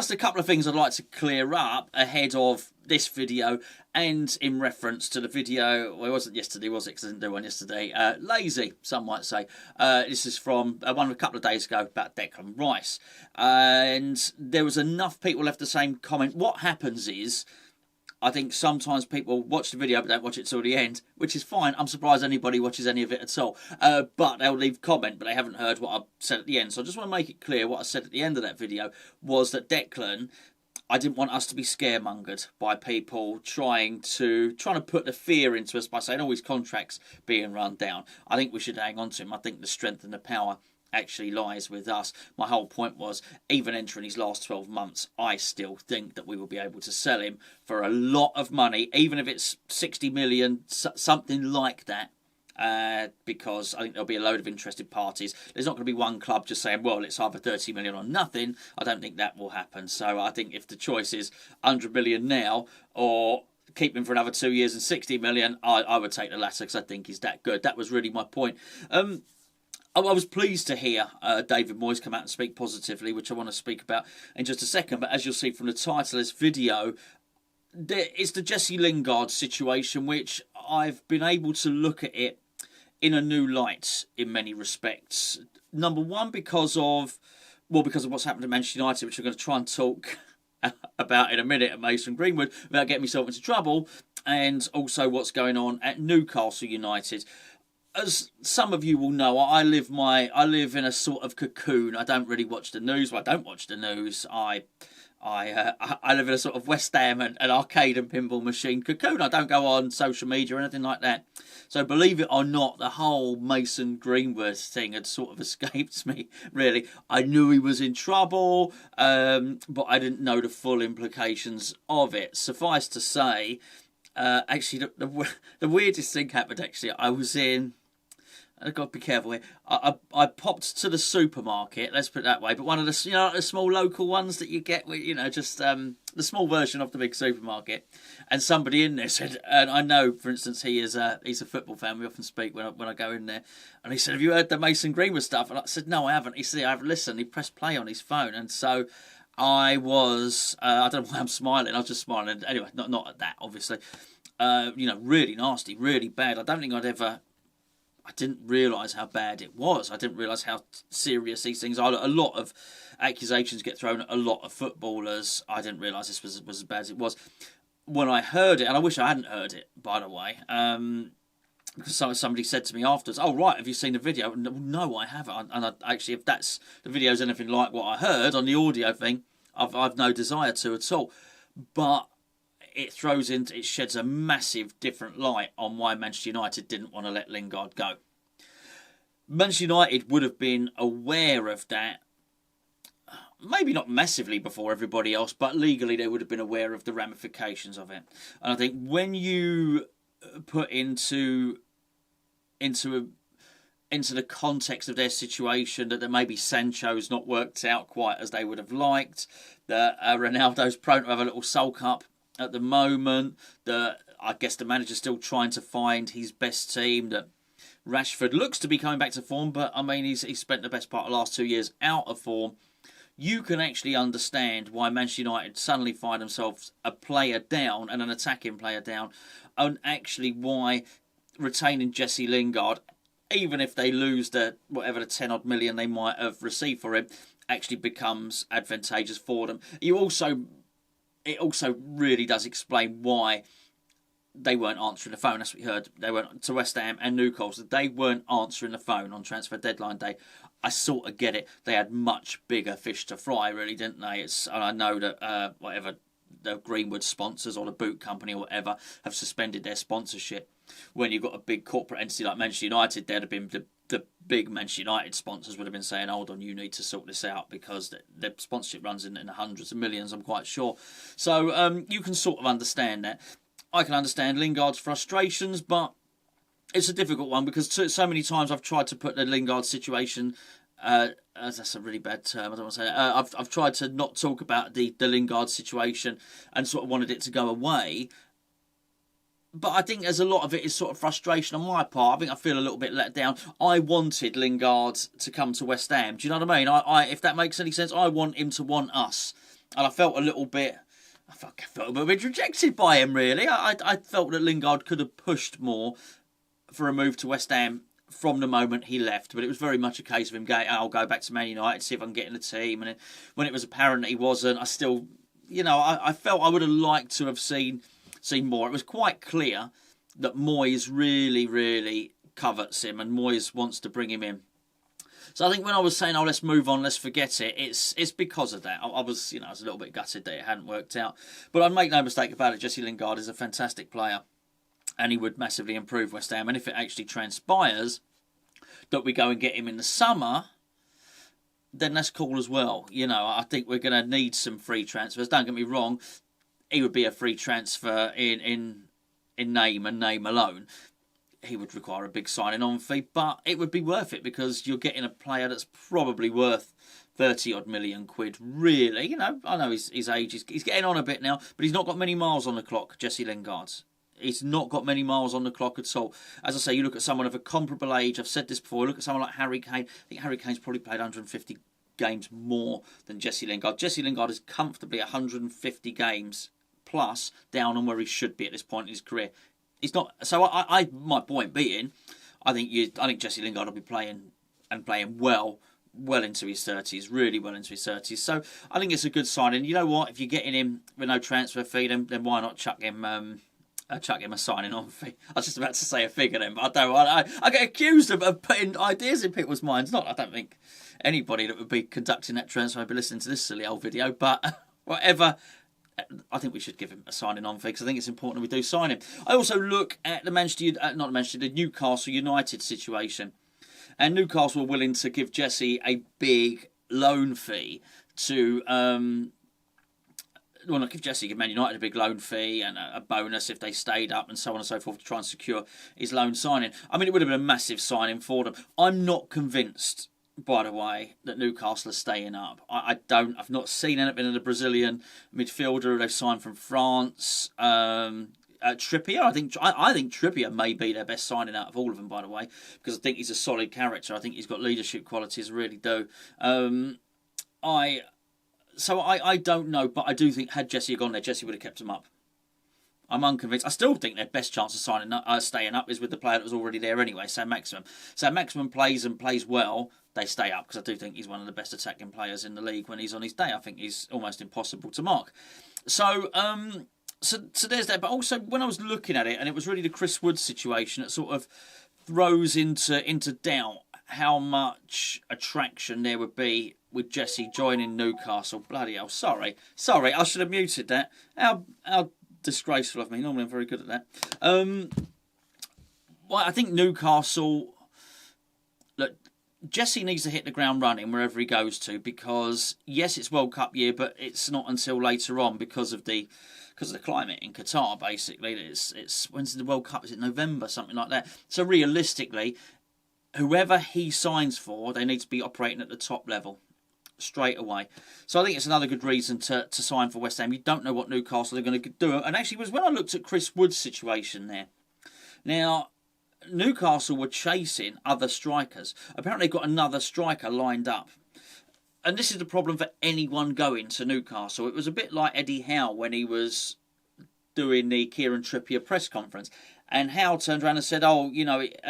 just a couple of things I'd like to clear up ahead of this video and in reference to the video. Well, it wasn't yesterday, was it? Because I didn't do one yesterday. Lazy, some might say. This is from one a couple of days ago about Declan Rice. And there was enough people left the same comment. What happens is, I think sometimes people watch the video but don't watch it till the end, which is fine. I'm surprised anybody watches any of it at all. But they'll leave comment, but they haven't heard what I said at the end. So I just want to make it clear what I said at the end of that video was that Declan, I didn't want us to be scaremongered by people trying to put the fear into us by saying, oh, his contract's being run down. I think we should hang on to him. I think the strength and the power actually lies with us. My whole point was, even entering his last 12 months, I still think that we will be able to sell him for a lot of money, even if it's 60 million, something like that. Because I think there'll be a load of interested parties. There's not going to be one club just saying, well, it's either 30 million or nothing. I don't think that will happen. So I think if the choice is 100 million now or keep him for another 2 years and 60 million, I would take the latter because I think he's that good. That was really my point. I was pleased to hear David Moyes come out and speak positively, which I want to speak about in just a second. But as you'll see from the title of this video, it's the Jesse Lingard situation, which I've been able to look at it in a new light in many respects. Number one, because of what's happened at Manchester United, which I'm going to try and talk about in a minute at Mason Greenwood without getting myself into trouble, and also what's going on at Newcastle United. As some of you will know, I live in a sort of cocoon. I don't really watch the news. Well, I don't watch the news. I live in a sort of West Ham and an arcade and pinball machine cocoon. I don't go on social media or anything like that. So believe it or not, the whole Mason Greenwood thing had sort of escaped me, really. I knew he was in trouble, but I didn't know the full implications of it. Suffice to say, actually, the weirdest thing happened, actually. I've got to be careful here. I popped to the supermarket, let's put it that way, but one of the, like the small local ones that you get, with, just the small version of the big supermarket. And somebody in there said, and I know, for instance, he's a football fan. We often speak when I go in there. And he said, have you heard the Mason Greenwood stuff? And I said, no, I haven't. He said, I haven't listened. He pressed play on his phone. And so I was, I don't know why I'm smiling. I was just smiling. Anyway, not at that, obviously. Really nasty, really bad. I didn't realise how bad it was. I didn't realise how serious these things are. A lot of accusations get thrown at a lot of footballers. I didn't realise this was as bad as it was. When I heard it, and I wish I hadn't heard it, by the way, because somebody said to me afterwards, oh, right, have you seen the video? No, I haven't. And actually, if the video's anything like what I heard on the audio thing, I've no desire to at all. But it sheds a massive different light on why Manchester United didn't want to let Lingard go. Manchester United would have been aware of that, maybe not massively before everybody else, but legally they would have been aware of the ramifications of it. And I think when you put into the context of their situation that maybe Sancho's not worked out quite as they would have liked, that Ronaldo's prone to have a little sulk up at the moment, that I guess the manager's still trying to find his best team, that Rashford looks to be coming back to form, but I mean he's spent the best part of the last 2 years out of form. You can actually understand why Manchester United suddenly find themselves a player down and an attacking player down, and actually why retaining Jesse Lingard, even if they lose the 10 odd million they might have received for him, actually becomes advantageous for them. It also really does explain why they weren't answering the phone. That's what we heard. They went to West Ham and Newcastle. They weren't answering the phone on transfer deadline day. I sort of get it. They had much bigger fish to fry, really, didn't they? And I know that the Greenwood sponsors or the boot company or whatever have suspended their sponsorship. When you've got a big corporate entity like Manchester United, there'd have been the big Manchester United sponsors would have been saying, hold on, you need to sort this out, because the sponsorship runs in the hundreds of millions, I'm quite sure. So you can sort of understand that. I can understand Lingard's frustrations, but it's a difficult one because so many times I've tried to put the Lingard situation, that's a really bad term, I don't want to say that. I've tried to not talk about the Lingard situation and sort of wanted it to go away. But I think there's a lot of it is sort of frustration on my part. I think I feel a little bit let down. I wanted Lingard to come to West Ham. Do you know what I mean? If that makes any sense, I want him to want us. and I felt a little bit. I felt a bit rejected by him, really. I felt that Lingard could have pushed more for a move to West Ham from the moment he left, but it was very much a case of him going, I'll go back to Man United, see if I can get in the team. And then, when it was apparent that he wasn't, I still, I felt I would have liked to have seen more. It was quite clear that Moyes really, really covets him, and Moyes wants to bring him in. So I think when I was saying, let's move on, let's forget it, it's because of that. I was a little bit gutted that it hadn't worked out. But I'd make no mistake about it, Jesse Lingard is a fantastic player, and he would massively improve West Ham. And if it actually transpires that we go and get him in the summer, then that's cool as well. I think we're going to need some free transfers. Don't get me wrong, he would be a free transfer in name and name alone. He would require a big signing on fee, but it would be worth it because you're getting a player that's probably worth 30 odd million quid, really. I know his age, he's getting on a bit now, but he's not got many miles on the clock, Jesse Lingard. He's not got many miles on the clock at all. As I say, you look at someone of a comparable age, I've said this before, look at someone like Harry Kane. I think Harry Kane's probably played 150 games more than Jesse Lingard. Jesse Lingard is comfortably 150 games plus down on where he should be at this point in his career. He's not. So my point being, I think Jesse Lingard will be playing well into his 30s, really well into his 30s. So I think it's a good sign. And you know what? If you're getting him with no transfer fee, then why not chuck him a signing on fee? I was just about to say a figure then, but I don't. I get accused of putting ideas in people's minds. I don't think anybody that would be conducting that transfer would be listening to this silly old video, but whatever. I think we should give him a signing on fee because I think it's important we do sign him. I also look at the the Newcastle United situation, and Newcastle were willing to give Jesse a big loan fee to give Man United a big loan fee and a bonus if they stayed up and so on and so forth to try and secure his loan signing. I mean, it would have been a massive signing for them. I'm not convinced, by the way, that Newcastle are staying up. I've not seen anything in the Brazilian midfielder they've signed from France. Trippier, I think Trippier may be their best signing out of all of them, by the way, because I think he's a solid character. I think he's got leadership qualities, I really do. I don't know, but I do think had Jesse gone there, Jesse would have kept him up. I'm unconvinced. I still think their best chance of staying up is with the player that was already there anyway, Sam Maximum. Sam Maximum plays well, they stay up, because I do think he's one of the best attacking players in the league when he's on his day. I think he's almost impossible to mark. So there's that. But also, when I was looking at it, and it was really the Chris Wood situation that sort of throws into doubt how much attraction there would be with Jesse joining Newcastle. Bloody hell, sorry, I should have muted that. How disgraceful of me. Normally I'm very good at that. Well, I think Newcastle, look, Jesse needs to hit the ground running wherever he goes to, because yes, it's World Cup year, but it's not until later on because of the climate in Qatar. Basically, it's when's the World Cup? Is it November, something like that? So realistically, whoever he signs for, they need to be operating at the top level straight away. So I think it's another good reason to sign for West Ham. You don't know what Newcastle are going to do. And actually, it was when I looked at Chris Wood's situation there. Now, Newcastle were chasing other strikers. Apparently, they've got another striker lined up. And this is the problem for anyone going to Newcastle. It was a bit like Eddie Howe when he was doing the Kieran Trippier press conference. And Howe turned around and said,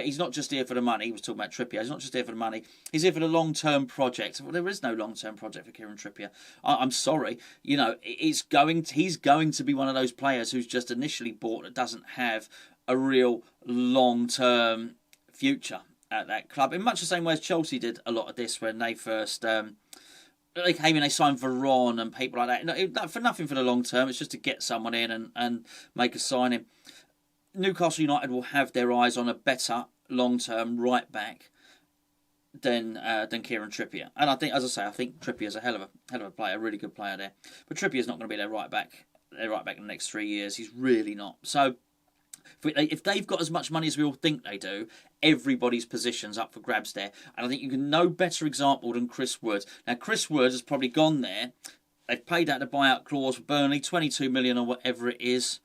he's not just here for the money. He was talking about Trippier. He's not just here for the money. He's here for the long-term project. Well, there is no long-term project for Kieran Trippier. I'm sorry. He's going to be one of those players who's just initially bought that doesn't have a real long-term future at that club. In much the same way as Chelsea did a lot of this when they first... they came in, they signed Varane and people like that. For nothing for the long term. It's just to get someone in and make a signing. Newcastle United will have their eyes on a better long-term right back than Kieran Trippier. And I think, as I say, I think Trippier's a hell of a player, a really good player there. But Trippier's not going to be their right back in the next 3 years. He's really not. So if they've got as much money as we all think they do, everybody's position's up for grabs there. And I think you can no better example than Chris Wood. Now, Chris Wood has probably gone there. They've paid out the buyout clause for Burnley, 22 million or whatever it is.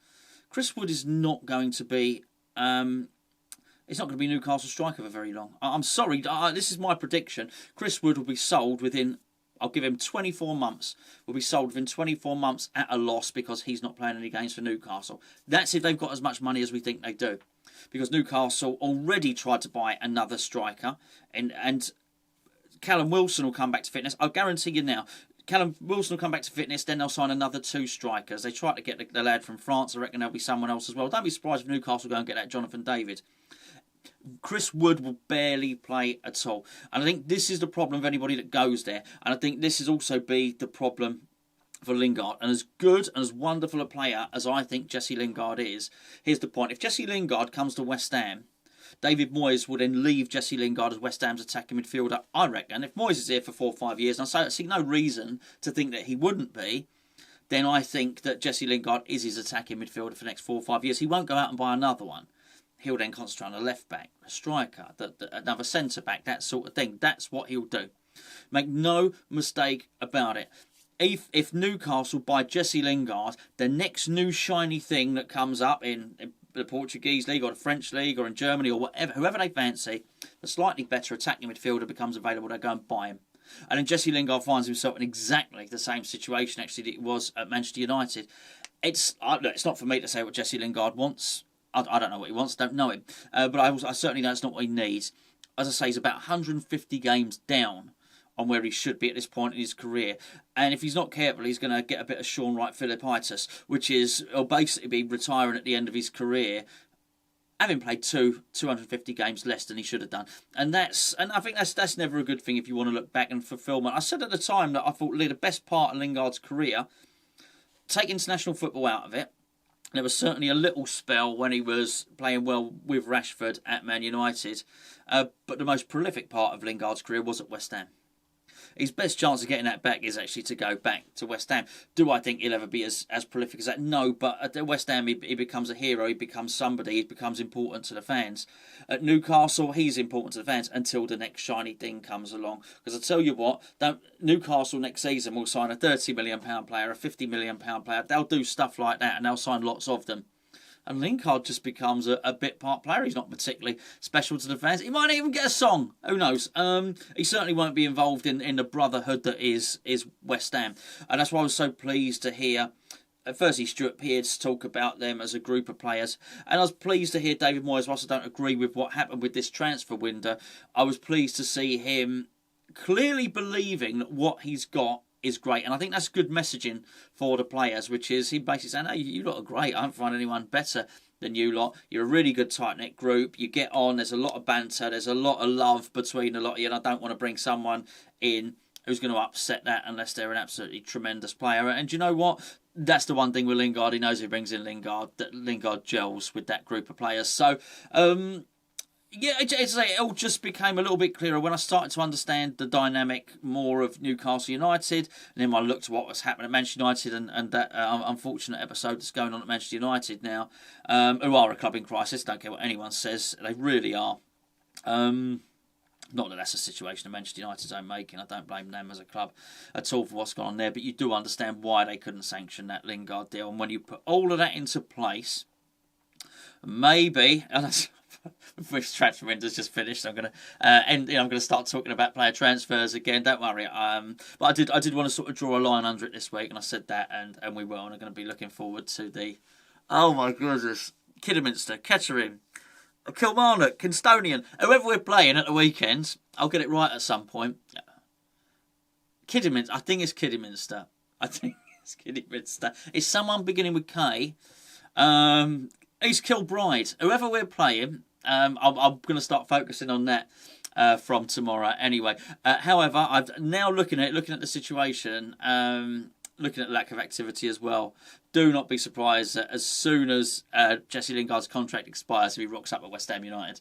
Chris Wood is not going to be... it's not going to be Newcastle striker for very long. I'm sorry, this is my prediction. Chris Wood will be sold within I'll give him 24 months. Will be sold within 24 months at a loss because he's not playing any games for Newcastle. That's if they've got as much money as we think they do. Because Newcastle already tried to buy another striker, and Callum Wilson will come back to fitness. I'll guarantee you now, Callum Wilson will come back to fitness, then they'll sign another 2 strikers. They try to get the lad from France. I reckon there'll be someone else as well. Don't be surprised if Newcastle go and get that Jonathan David. Chris Wood will barely play at all. And I think this is the problem of anybody that goes there. And I think this is also be the problem for Lingard. And as good and as wonderful a player as I think Jesse Lingard is, here's the point. If Jesse Lingard comes to West Ham, David Moyes will then leave Jesse Lingard as West Ham's attacking midfielder, I reckon. If Moyes is here for 4 or 5 years, and I see no reason to think that he wouldn't be, then I think that Jesse Lingard is his attacking midfielder for the next 4 or 5 years. He won't go out and buy another one. He'll then concentrate on a left-back, a striker, another centre-back, that sort of thing. That's what he'll do. Make no mistake about it. If Newcastle buy Jesse Lingard, the next new shiny thing that comes up in the Portuguese league or the French league or in Germany or whatever, whoever they fancy, the slightly better attacking midfielder becomes available, they go and buy him. And then Jesse Lingard finds himself in exactly the same situation actually that he was at Manchester United. It's not for me to say what Jesse Lingard wants. I don't know what he wants, don't know him. But I certainly know it's not what he needs. As I say, he's about 150 games down on where he should be at this point in his career. And if he's not careful, he's going to get a bit of Sean Wright Philippitis, which is he'll basically be retiring at the end of his career, having played 250 games less than he should have done. And I think that's never a good thing if you want to look back and fulfilment. I said at the time that I thought the best part of Lingard's career, take international football out of it, there was certainly a little spell when he was playing well with Rashford at Man United. But the most prolific part of Lingard's career was at West Ham. His best chance of getting that back is actually to go back to West Ham. Do I think he'll ever be as prolific as that? No, but at West Ham he becomes a hero, he becomes somebody, he becomes important to the fans. At Newcastle, he's important to the fans until the next shiny thing comes along. Because I tell you what, Newcastle next season will sign a £30 million player, a £50 million player. They'll do stuff like that and they'll sign lots of them. And Lingard just becomes a bit part player. He's not particularly special to the fans. He might even get a song. Who knows? He certainly won't be involved in the brotherhood that is West Ham. And that's why I was so pleased to hear, firstly, Stuart Pearce talk about them as a group of players. And I was pleased to hear David Moyes, whilst I don't agree with what happened with this transfer window, I was pleased to see him clearly believing that what he's got is great, and I think that's good messaging for the players, which is he basically saying, hey, you lot are great, I don't find anyone better than you lot, you're a really good tight-knit group, you get on, there's a lot of banter, there's a lot of love between a lot of you, and I don't want to bring someone in who's going to upset that unless they're an absolutely tremendous player. And you know what? That's the one thing with Lingard, he knows he brings in Lingard, that Lingard gels with that group of players. So, yeah, it all just became a little bit clearer when I started to understand the dynamic more of Newcastle United. And then I looked at what was happening at Manchester United and that unfortunate episode that's going on at Manchester United now, who are a club in crisis. Don't care what anyone says. They really are. Not that that's a situation that Manchester United's own making. I don't blame them as a club at all for what's gone on there. But you do understand why they couldn't sanction that Lingard deal. And when you put all of that into place, maybe... This transfer window's just finished. I'm going to I'm going to start talking about player transfers again. Don't worry. But I did want to sort of draw a line under it this week, and I said that, and we will. And I'm going to be looking forward to the, oh my goodness, Kidderminster, Kettering, Kilmarnock, Kinstonian, whoever we're playing at the weekends. I'll get it right at some point. Kidderminster. I think it's Kidderminster. It's someone beginning with K. East Kilbride. Whoever we're playing, I'm going to start focusing on that from tomorrow anyway. However, I've now looking at the situation, looking at the lack of activity as well. Do not be surprised that as soon as Jesse Lingard's contract expires, he rocks up at West Ham United.